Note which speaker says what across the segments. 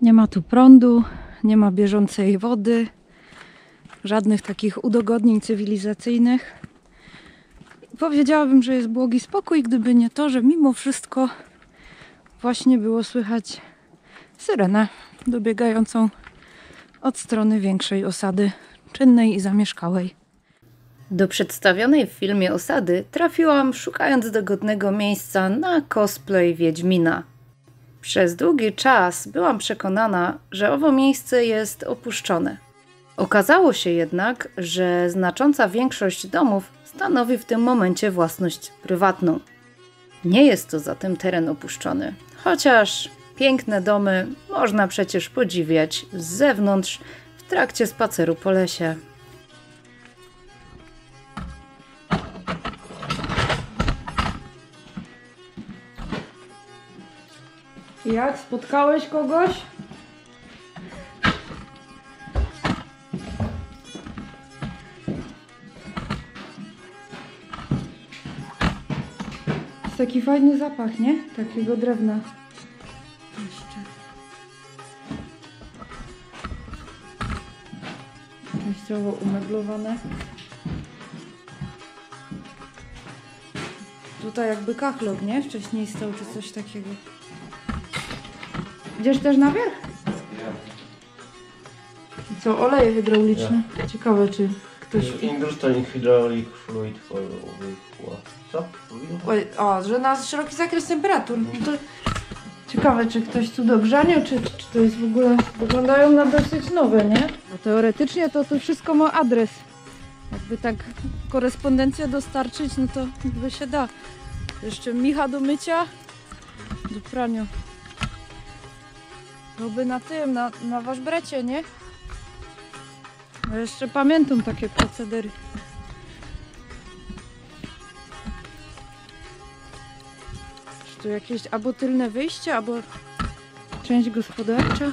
Speaker 1: Nie ma tu prądu, nie ma bieżącej wody, żadnych takich udogodnień cywilizacyjnych. Powiedziałabym, że jest błogi spokój, gdyby nie to, że mimo wszystko właśnie było słychać syrenę dobiegającą od strony większej osady, czynnej i zamieszkałej. Do przedstawionej w filmie osady trafiłam, szukając dogodnego miejsca na cosplay Wiedźmina. Przez długi czas byłam przekonana, że owo miejsce jest opuszczone. Okazało się jednak, że znacząca większość domów stanowi w tym momencie własność prywatną. Nie jest to zatem teren opuszczony, chociaż piękne domy można przecież podziwiać z zewnątrz w trakcie spaceru po lesie. Jak? Spotkałeś kogoś? Jest taki fajny zapach, nie? Takiego drewna. Jeszcze. Częściowo umeblowane. Tutaj jakby kachlok, nie? Wcześniej stał czy coś takiego. Idziesz też na wierzch? I co, oleje hydrauliczne? Ja. Ciekawe, czy ktoś...
Speaker 2: Industrial hydraulic fluid for... Co?
Speaker 1: Oj, o, że na szeroki zakres temperatur. To ciekawe, czy ktoś tu dogrzanie, czy to jest w ogóle... Wyglądają na dosyć nowe, nie? Bo teoretycznie to wszystko ma adres. Jakby tak korespondencję dostarczyć, no to by się da. Jeszcze micha do mycia, do prania. No by na tym, na waszbrecie, nie? Ja jeszcze pamiętam takie procedery. Czy tu jakieś albo tylne wyjście, albo część gospodarcza?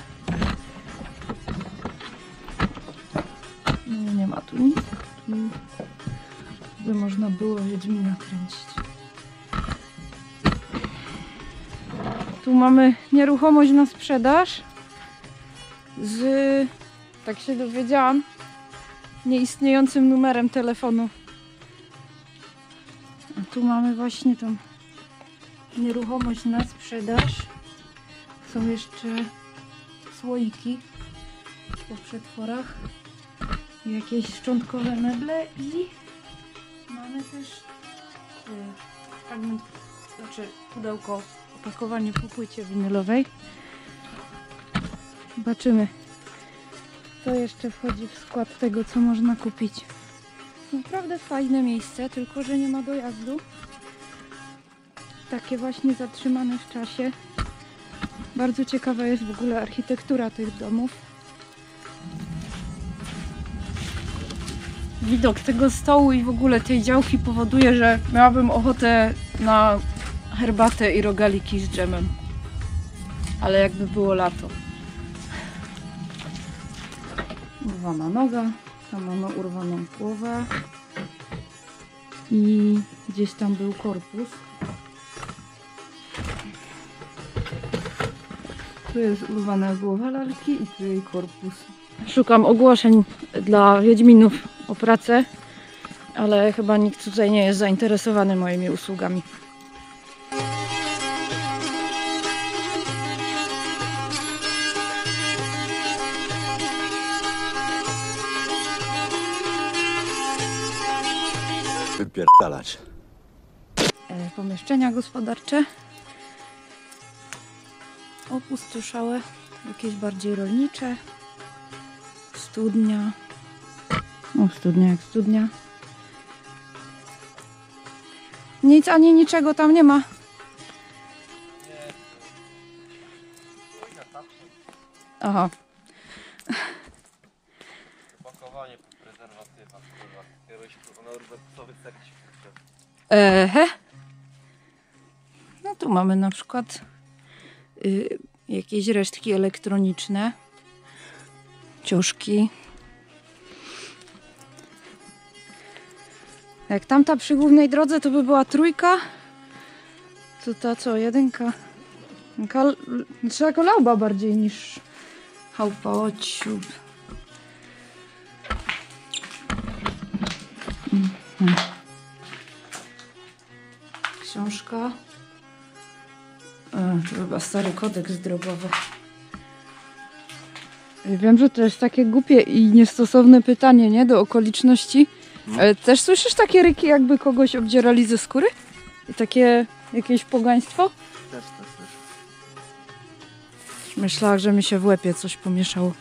Speaker 1: No, nie ma tu nic. Tu by można było Wiedźmina kręcić. Tu mamy nieruchomość na sprzedaż z, tak się dowiedziałam, nieistniejącym numerem telefonu. A tu mamy właśnie tą nieruchomość na sprzedaż. Są jeszcze słoiki po przetworach, jakieś szczątkowe meble i mamy też fragment, znaczy pudełko, opakowanie po płycie winylowej. Zobaczymy, co jeszcze wchodzi w skład tego, co można kupić. Naprawdę fajne miejsce, tylko że nie ma dojazdu. Takie właśnie zatrzymane w czasie. Bardzo ciekawa jest w ogóle architektura tych domów. Widok tego stołu i w ogóle tej działki powoduje, że miałabym ochotę na herbatę i rogaliki z dżemem. Ale jakby było lato. Urwana noga. Tam mamy urwaną głowę. I gdzieś tam był korpus. Tu jest urwana głowa lalki i tu jej korpus. Szukam ogłoszeń dla Wiedźminów o pracę, ale chyba nikt tutaj nie jest zainteresowany moimi usługami.
Speaker 2: Wypierdalać.
Speaker 1: Pomieszczenia gospodarcze opustoszałe, jakieś bardziej rolnicze, studnia. O, studnia jak studnia. Nic ani niczego tam nie ma. Aha.
Speaker 2: Pakowanie po prezerwatywach.
Speaker 1: No tu mamy na przykład jakieś resztki elektroniczne. Ciuszki. Jak tamta przy głównej drodze to by była trójka. To ta co? Jedynka. Znaczy jako lauba bardziej niż Chałupa Ociub. Książka. To chyba stary kodeks drogowy. Wiem, że to jest takie głupie i niestosowne pytanie, nie? Do okoliczności. Ale też słyszysz takie ryki, jakby kogoś obdzierali ze skóry? I takie jakieś pogaństwo?
Speaker 2: Też to słyszę.
Speaker 1: Myślałam, że mi się w łepie coś pomieszało.